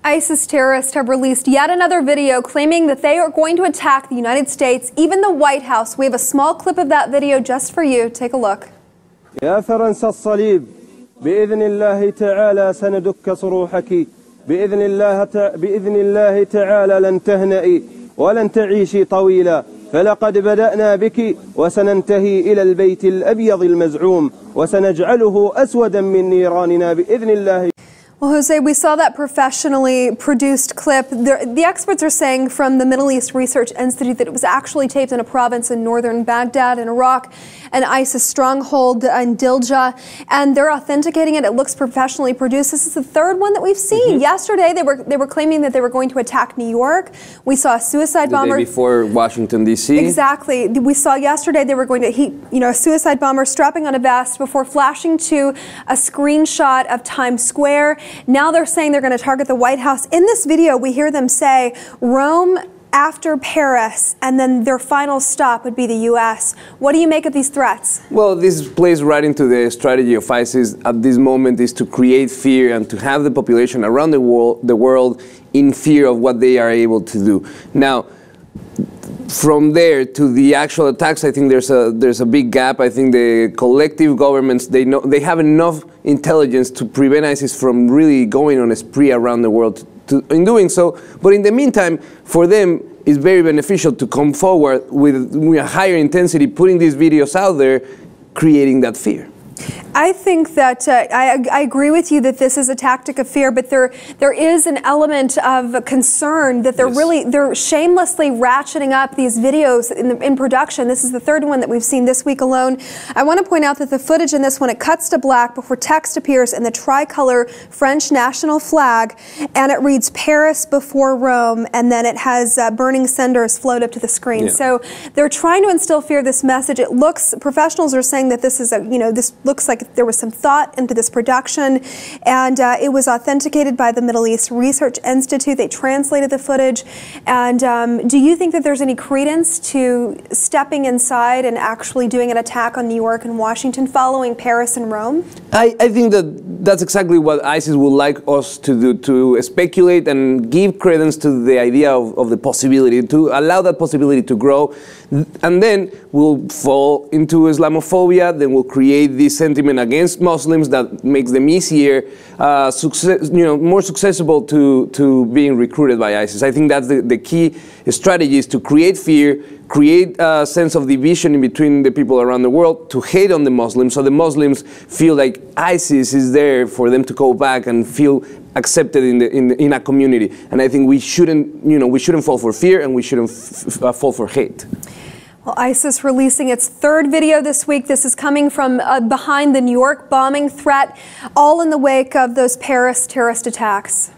ISIS terrorists have released yet another video claiming that they are going to attack the United States, even the White House. We have a small clip of that video just for you. Take a look. يا فرنسا الصليب بإذن الله تعالى سندك صروحك بإذن الله تعالى لن تهنئي ولن تعيشي طويلا فلقد بدأنا بك وسننتهي إلى البيت الأبيض المزعوم وسنجعله أسودا من نيراننا بإذن الله. Well, Jose, we saw that professionally produced clip. The experts are saying from the Middle East Research Institute that it was actually taped in a province in northern Baghdad in Iraq, an ISIS stronghold in Dilja, and they're authenticating it. It looks professionally produced. This is the third one that we've seen. Yesterday, they were claiming that they were going to attack New York. We saw a suicide bomber. The day before Washington, D.C. Exactly. We saw yesterday they were going to a suicide bomber strapping on a vest before flashing to a screenshot of Times Square. Now they're saying they're going to target the White House. In this video, we hear them say Rome after Paris, and then their final stop would be the U.S. What do you make of these threats? Well, this plays right into the strategy of ISIS at this moment, is to create fear and to have the population around the world in fear of what they are able to do. Now, from there to the actual attacks, I think there's a big gap. I think the collective governments, they have enough intelligence to prevent ISIS from really going on a spree around the world in doing so. But in the meantime, for them, it's very beneficial to come forward with a higher intensity, putting these videos out there, creating that fear. I think that I agree with you that this is a tactic of fear, but there is an element of concern that they're shamelessly ratcheting up these videos in production. This is the third one that we've seen this week alone. I want to point out that the footage in this one, it cuts to black before text appears in the tricolor French national flag, and it reads Paris before Rome, and then it has burning cinders float up to the screen. Yeah. So they're trying to instill fear. This message, it looks, professionals are saying that this is this looks like there was some thought into this production, and it was authenticated by the Middle East Research Institute. They translated the footage. And do you think that there's any credence to stepping inside and actually doing an attack on New York and Washington following Paris and Rome? I think that's exactly what ISIS would like us to do, to speculate and give credence to the idea of the possibility, to allow that possibility to grow. And then we'll fall into Islamophobia, then we'll create this sentiment against Muslims that makes them easier, more susceptible to being recruited by ISIS. I think that's the key strategy, is to create fear, create a sense of division in between the people around the world, to hate on the Muslims, so the Muslims feel like ISIS is there for them to go back and feel accepted in a community. And I think we shouldn't fall for fear, and we shouldn't fall for hate. Well, ISIS releasing its third video this week. This is coming from behind the New York bombing threat, all in the wake of those Paris terrorist attacks.